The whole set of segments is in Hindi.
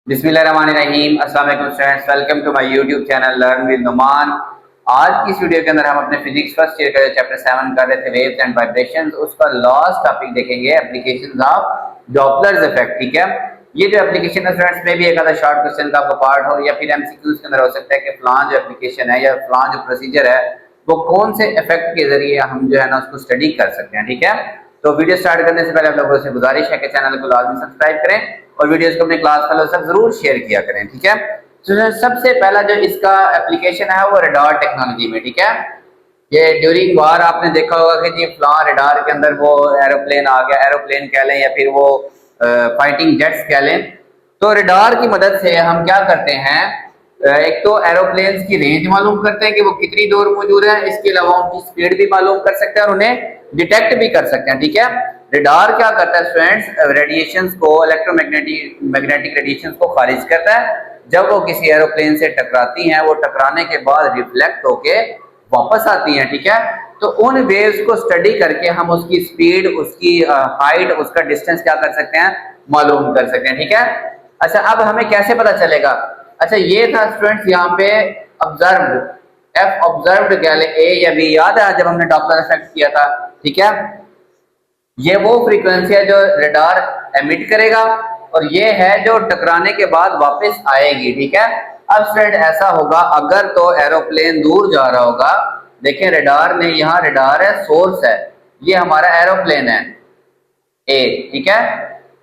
बिस्मिल्लाहिर्रहमानिर्रहीम। अस्सलाम वालेकुम students, welcome to my YouTube channel learn with Numan. आज की इस वीडियो के अंदर हम अपने फिजिक्स फर्स्ट ईयर का चैप्टर 7 कर रहे थे वेव्स एंड वाइब्रेशंस, उसका लास्ट टॉपिक देखेंगे एप्लीकेशंस ऑफ डॉपलर्स इफेक्ट। ठीक है, ये जो एप्लीकेशन है स्टूडेंट्स में भी एक आधा शॉर्ट क्वेश्चन का आपका पार्ट हो या फिर एमसीक्यूज के अंदर हो सकता है कि फलां जो एप्लीकेशन है या फलां जो प्रोसीजर है वो कौन से इफेक्ट के जरिए हम जो है ना उसको स्टडी कर सकते हैं। ठीक है, तो वीडियो स्टार्ट करने से पहले आप लोगों से गुजारिश है कि चैनल को लाजमी सब्सक्राइब करें और वीडियोस को अपने क्लास फेलो से जरूर शेयर किया करें। ठीक है, तो सबसे पहला जो इसका एप्लीकेशन है वो रडार टेक्नोलॉजी में। ठीक है, ये ड्यूरिंग वार आपने देखा होगा कि जी फ्लां रडार के अंदर वो एरोप्लेन आ गया, एरोप्लेन कह लें या फिर वो फाइटिंग जेट्स कह लें, तो रडार की मदद से हम क्या करते हैं, एक तो एरोप्लेन की रेंज मालूम करते हैं कि वो कितनी दूर मौजूद है, इसके अलावा उनकी स्पीड भी मालूम कर सकते हैं और उन्हें डिटेक्ट भी कर सकते हैं। ठीक है, रडार क्या करता है स्टूडेंट्स, रेडिएशंस को, इलेक्ट्रोमैग्नेटिक मैग्नेटिक रेडिएशंस को खारिज करता है। जब वो किसी एरोप्लेन से टकराती हैं, वो टकराने के बाद रिफ्लेक्ट होके वापस आती हैं। ठीक है, तो उन वेव्स को स्टडी करके हम उसकी स्पीड, उसकी हाइट, उसका डिस्टेंस क्या कर सकते हैं, मालूम कर सकते हैं। ठीक है, अच्छा अब हमें कैसे पता चलेगा, अच्छा ये था स्टूडेंट्स यहाँ पे ऑब्जर्व्ड, एफ ऑब्जर्व्ड कह ले, ए या बी, याद है जब हमने डॉपलर इफेक्ट किया था। ठीक है, ये वो फ्रीक्वेंसी है जो रडार एमिट करेगा और ये है जो टकराने के बाद वापस आएगी। ठीक है, अब स्टूडेंट ऐसा होगा अगर तो एरोप्लेन दूर जा रहा होगा, देखें रडार ने, यहाँ रडार है, सोर्स है, ये हमारा एरोप्लेन है ए। ठीक है,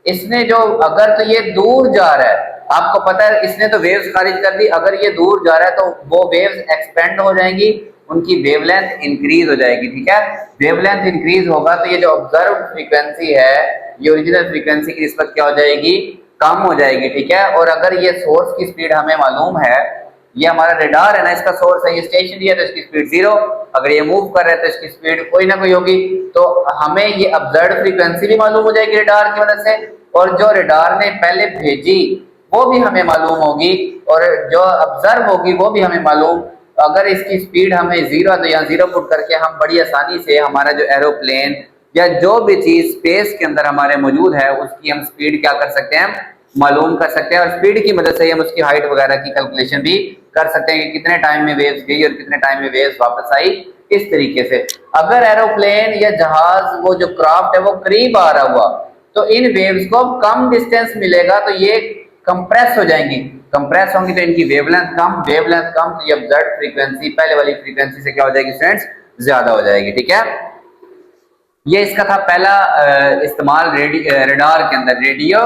इसने जो, अगर तो ये दूर जा रहा है, आपको पता है इसने तो वेव्स खारिज कर दी, अगर ये दूर जा रहा है तो वो वेव्स एक्सपेंड हो जाएंगी, उनकी वेवलेंथ इंक्रीज हो जाएगी। ठीक है, वेवलेंथ इंक्रीज होगा तो ये जो ऑब्जर्व फ्रीक्वेंसी है ये ओरिजिनल फ्रीक्वेंसी की निस्बत क्या हो जाएगी, कम हो जाएगी। ठीक है, और अगर ये सोर्स की स्पीड हमें मालूम है, ये हमारा रडार है ना, इसका सोर्स है, ये स्टेशनरी है तो इसकी स्पीड 0, अगर ये मूव कर रहा है तो इसकी स्पीड कोई ना कोई होगी, तो हमें ये ऑब्जर्व्ड फ्रीक्वेंसी भी मालूम हो जाएगी रडार की मदद से, और जो रडार ने पहले भेजी वो भी हमें मालूम होगी, और जो ऑब्जर्व होगी वो भी हमें मालूम। अगर इसकी स्पीड हमें 0 तो यहाँ 0 पुट करके हम बड़ी आसानी से हमारा जो एरोप्लेन या जो भी चीज स्पेस के अंदर हमारे मौजूद है उसकी हम स्पीड क्या कर सकते हैं, मालूम कर सकते हैं, और स्पीड की मदद से हम उसकी हाइट वगैरह की कैलकुलेशन भी कर सकते हैं कि कितने टाइम में वेव्स गई और कितने टाइम में वेव्स वापस आई। इस तरीके से अगर एरोप्लेन या जहाज, वो जो क्राफ्ट है वो करीब आ रहा हुआ, तो इन वेव्स को कम डिस्टेंस मिलेगा तो ये कंप्रेस हो जाएंगी, कंप्रेस होंगी तो इनकी वेवलेंथ कम, वेवलेंथ कम तो ये ऑब्जर्व्ड फ्रीक्वेंसी पहले वाली फ्रीक्वेंसी से क्या हो जाएगी स्टूडेंट्स, ज्यादा हो जाएगी। ठीक है, ये इसका था पहला इस्तेमाल रडार के अंदर, रेडियो,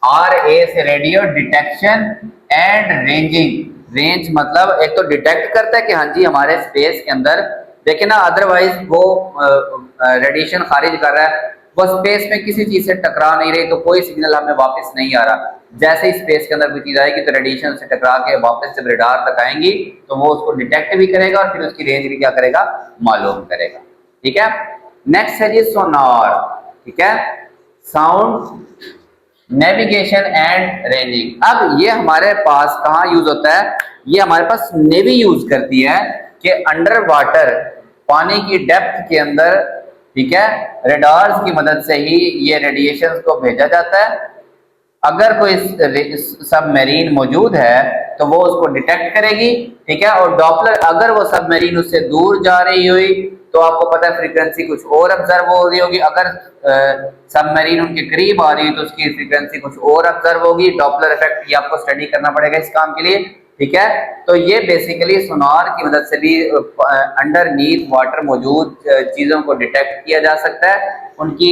आर ए से radio detection and ranging. Range मतलब एक तो डिटेक्ट करता है कि हाँ जी हमारे स्पेस के अंदर, देखे ना, अदरवाइज वो रेडिएशन खारिज कर रहा है, वो स्पेस में किसी चीज से टकरा नहीं रही तो कोई सिग्नल हमें वापस नहीं आ रहा। जैसे ही स्पेस के अंदर कोई चीज आएगी तो रेडिएशन से टकरा के वापस जब रडार तक आएंगी तो वो उसको डिटेक्ट भी करेगा और फिर उसकी रेंज भी क्या करेगा, मालूम करेगा। ठीक है, नेक्स्ट है जी सोनार। ठीक है, साउंड नेविगेशन एंड रेंजिंग। अब ये हमारे पास कहाँ यूज होता है, ये हमारे पास नेवी यूज करती है कि अंडर वाटर, पानी की डेप्थ के अंदर, ठीक है, रडार्स की मदद से ही ये रेडिएशन को भेजा जाता है। अगर कोई सबमरीन मौजूद है तो वो उसको डिटेक्ट करेगी। ठीक है, और डॉपलर, अगर वो सबमरीन उससे दूर जा रही हुई तो आपको पता है फ्रीक्वेंसी कुछ और ऑब्जर्व हो रही होगी, अगर सबमरीन उनके करीब आ रही है तो उसकी फ्रीक्वेंसी कुछ और ऑब्जर्व होगी। डॉपलर इफेक्ट आपको स्टडी करना पड़ेगा इस काम के लिए। ठीक है, तो ये बेसिकली सोनार की मदद से भी अंडरनीथ वाटर मौजूद चीजों को डिटेक्ट किया जा सकता है, उनकी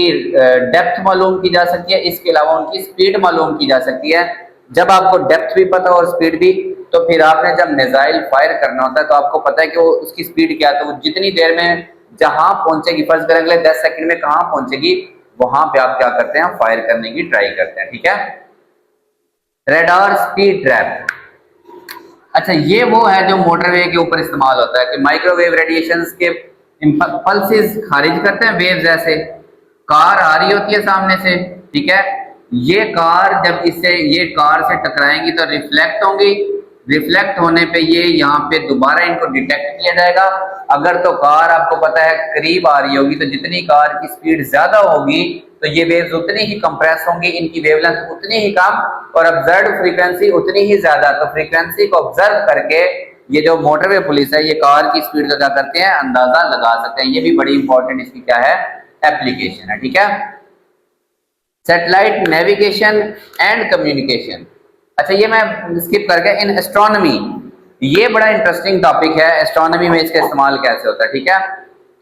डेप्थ मालूम की जा सकती है, इसके अलावा उनकी स्पीड मालूम की जा सकती है। जब आपको डेप्थ भी पता और स्पीड भी, तो फिर आपने जब मिसाइल फायर करना होता है तो आपको पता है कि वो उसकी स्पीड क्या है, तो वो जितनी देर में जहां पहुंचेगी, फर्ज करें अगले 10 सेकंड में कहां पहुंचेगी, वहां पे आप क्या करते हैं, फायर करने की ट्राई करते हैं। ठीक है, रडार स्पीड ट्रैप। अच्छा ये वो है जो मोटरवे के ऊपर इस्तेमाल होता है कि माइक्रोवेव रेडिएशंस के पल्सेस खारिज करते हैं वेव्स। ऐसे कार आ रही होती है सामने से, ठीक है, ये कार जब इससे, ये कार से टकराएंगी तो रिफ्लेक्ट होंगी, रिफ्लेक्ट होने पे ये यहाँ पे दोबारा इनको डिटेक्ट किया जाएगा। अगर तो कार आपको पता है करीब आ रही होगी, तो जितनी कार की स्पीड ज्यादा होगी तो ये वेव्स उतनी ही कंप्रेस होंगी, इनकी वेवलेंथ उतनी ही कम और ऑब्जर्व फ्रीक्वेंसी उतनी ही ज्यादा। तो फ्रीक्वेंसी को ऑब्जर्व करके ये जो मोटरवे पुलिस है ये कार की स्पीड का क्या करते हैं, अंदाजा लगा सकते हैं। ये भी बड़ी इंपॉर्टेंट इसकी क्या है, एप्लीकेशन है। ठीक है, सैटेलाइट नेविगेशन एंड कम्युनिकेशन। अच्छा ये मैं स्किप कर गया। इन एस्ट्रोनॉमी, ये बड़ा इंटरेस्टिंग टॉपिक है, एस्ट्रोनॉमी में इसका इस्तेमाल कैसे होता है। ठीक है,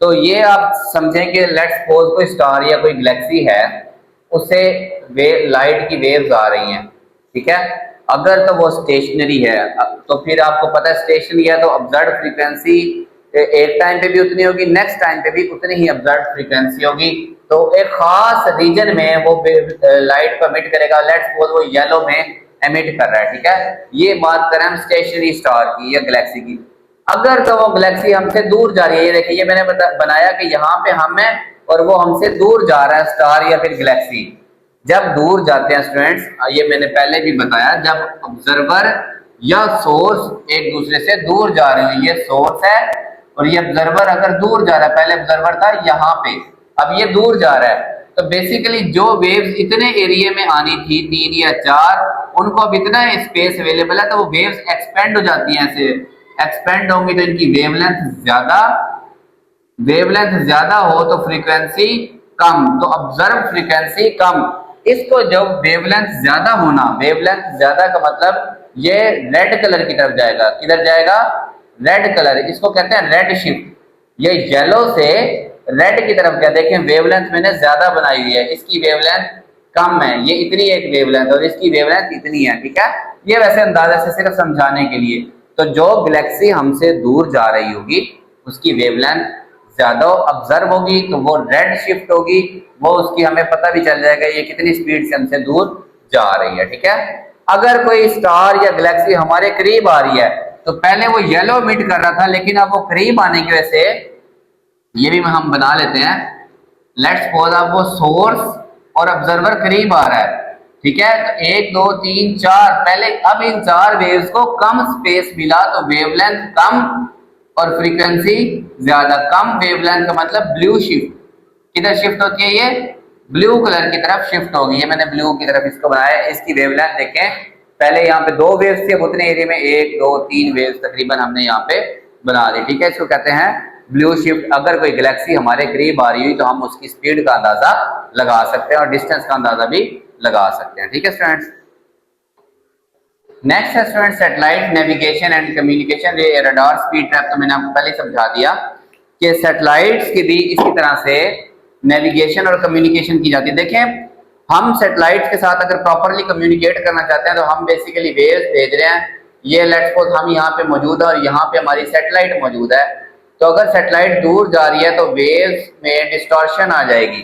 तो ये आप समझें कि लेट्स सपोज कोई स्टार या कोई गैलेक्सी है, उससे लाइट की वेव्स आ रही हैं। ठीक है, अगर तो वो स्टेशनरी है तो फिर आपको पता है स्टेशनरी है तो ऑब्जर्व फ्रीक्वेंसी एक टाइम पे भी उतनी होगी, नेक्स्ट टाइम पे भी उतनी ही ऑब्जर्व फ्रीक्वेंसी होगी। तो एक खास रीजन में वो लाइट को एमिट करेगा। लेट्स सपोज वो येलो में एमिट कर रहा है। ठीक है, ये बात करें हम स्टेशनरी स्टार की या गैलेक्सी की। अगर तो वो गैलेक्सी हमसे दूर जा रही है, ये देखिए ये मैंने बनाया कि यहाँ पे हम है और वो हमसे दूर जा रहा है स्टार या फिर गैलेक्सी। जब दूर जाते हैं स्टूडेंट्स, ये मैंने पहले भी बताया, जब ऑब्जर्वर या सोर्स एक दूसरे से दूर जा रहे हैं, ये सोर्स है और ये ऑब्जर्वर अगर दूर जा रहा है, पहले ऑब्जर्वर था यहाँ पे, अब ये दूर जा रहा है, तो बेसिकली जो वेव्स इतने एरिया में आनी थी 3 या 4, उनको अब इतना स्पेस अवेलेबल है तो वो वेव्स एक्सपेंड हो जाती हैं। ऐसे एक्सपेंड होंगी तो इनकी वेवलेंथ ज्यादा हो तो फ्रीक्वेंसी कम, तो ऑब्जर्व फ्रीक्वेंसी कम। इसको जब वेवलेंथ ज्यादा होना, वेवलेंथ ज्यादा का मतलब ये रेड कलर की तरफ जाएगा। किधर जाएगा, रेड कलर, इसको कहते हैं रेड शिफ्ट। ये येलो से रेड की तरफ क्या, देखें वेवलेंथ मैंने ज्यादा बनाई हुई है, इसकी वेवलेंथ कम है, ये इतनी एक वेवलेंथ और इसकी वेवलेंथ इतनी है। ठीक है, ये वैसे अंदाजा से सिर्फ समझाने के लिए। तो जो गैलेक्सी हमसे दूर जा रही होगी उसकी वेवलेंथ ज्यादा ऑब्जर्व होगी तो वो रेड शिफ्ट होगी, वो उसकी हमें पता भी चल जाएगा ये कितनी स्पीड से हमसे दूर जा रही है। ठीक है, अगर कोई स्टार या गैलेक्सी हमारे करीब आ रही है तो पहले वो येलो एमिट कर रहा था, लेकिन अब वो करीब आने की वजह से ये भी हम बना लेते हैं। लेट्स सपोज अब वो सोर्स और ऑब्जर्वर करीब आ रहा है। ठीक है, तो 1 2 3 4, पहले अब इन 4 वेव्स को कम स्पेस मिला तो वेवलेंथ कम और फ्रीक्वेंसी ज्यादा। कम वेवलेंथ का मतलब ब्लू शिफ्ट, किधर शिफ्ट होती है, ये ब्लू कलर की तरफ शिफ्ट होगी। ये मैंने ब्लू की तरफ इसको बनाया है। इसकी वेवलेंथ देखें, पहले यहाँ पे 2 वेव्स थी, अब उतने एरिया में 1 2 3 वेव्स तकरीबन हमने यहाँ पे बना दी। ठीक है, इसको कहते हैं ब्लू शिफ्ट। अगर कोई गैलेक्सी हमारे करीब आ रही हुई तो हम उसकी स्पीड का अंदाजा लगा सकते हैं और डिस्टेंस का अंदाजा भी लगा सकते हैं। ठीक है स्टूडेंट्स, नेक्स्ट है student satellite navigation and communication. ये रडार स्पीड ट्रैप तो मैंने आपको पहले समझा दिया कि सैटेलाइट्स की भी इसी तरह से नेविगेशन और कम्युनिकेशन की जाती है। देखें हम सैटेलाइट्स के साथ अगर प्रॉपरली कम्युनिकेट करना चाहते हैं तो हम बेसिकली वेव्स भेज रहे हैं। ये लेट्स सपोज हम यहाँ पे मौजूद है और यहाँ पे हमारी सैटेलाइट मौजूद है, तो अगर सैटेलाइट दूर जा रही है तो वेव्स में डिस्टॉर्शन आ जाएगी।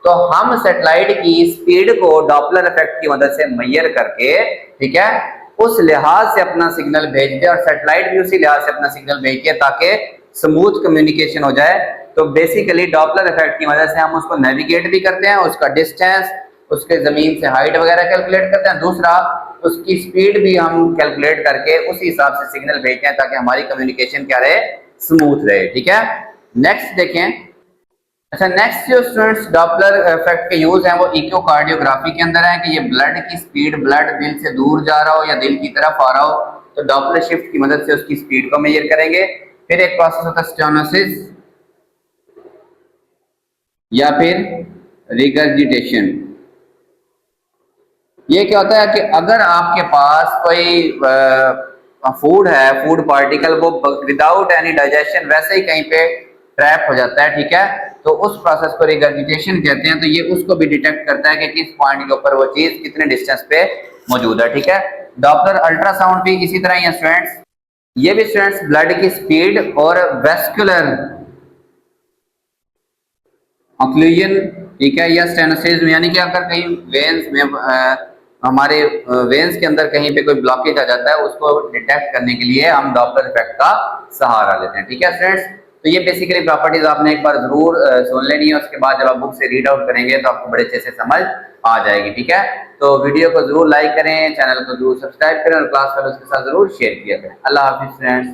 तो हम सैटेलाइट की स्पीड को डॉपलर इफेक्ट की मदद से मेजर करके, ठीक है, उस लिहाज से अपना सिग्नल भेजते हैं और सैटेलाइट भी उसी लिहाज से अपना सिग्नल भेजती है ताकि स्मूथ कम्युनिकेशन हो जाए। तो बेसिकली डॉपलर इफेक्ट की मदद से हम उसको नेविगेट भी करते हैं, उसका डिस्टेंस, उसके जमीन से हाइट वगैरह कैलकुलेट करते हैं। दूसरा उसकी स्पीड भी हम कैलकुलेट करके उसी हिसाब से सिग्नल भेजते हैं ताकि हमारी कम्युनिकेशन क्या रहे, स्मूथ रहे। ठीक है, नेक्स्ट देखें। अच्छा, नेक्स्ट जो स्टूडेंट्स डॉपलर इफेक्ट के यूज हैं वो इकोकार्डियोग्राफी के अंदर है कि ये ब्लड की स्पीड, ब्लड दिल से दूर जा रहा हो या दिल की तरफ आ रहा हो तो डॉपलर शिफ्ट की मदद से उसकी स्पीड को मेजर करेंगे। फिर एक प्रोसेस होता है स्टेनोसिस या फिर रिगर्जिटेशन। ये क्या होता है कि अगर आपके पास कोई फूड है, फूड पार्टिकल, वो विदाउट एनी डाइजेशन वैसे ही कहीं पे ट्रैप हो जाता है, ठीक है, तो उस प्रोसेस को रिगर्जिटेशन कहते हैं। तो ये उसको भी डिटेक्ट करता है कि किस पॉइंट के ऊपर वो चीज कितने डिस्टेंस पे मौजूद है। ठीक है, डॉपलर अल्ट्रासाउंड भी इसी तरह ही है स्टूडेंट्स। ये भी स्टूडेंट्स ब्लड की स्पीड और वेस्कुलर ऑक्लूजन, ठीक है, या स्टेनोसिस, यानी कि अगर कहीं वेन्स में हमारे वेन्स के अंदर कहीं पे कोई ब्लॉकेज आ जाता है उसको डिटेक्ट करने के लिए हम डॉपलर इफेक्ट का सहारा लेते हैं। ठीक है स्टूडेंट्स, तो ये बेसिकली प्रॉपर्टीज आपने एक बार जरूर सुन लेनी है, उसके बाद जब आप बुक से रीड आउट करेंगे तो आपको बड़े अच्छे से समझ आ जाएगी। ठीक है, तो वीडियो को जरूर लाइक करें, चैनल को जरूर सब्सक्राइब करें और क्लास फेलोज के साथ जरूर शेयर किया करें। अल्लाह हाफिज फ्रेंड्स।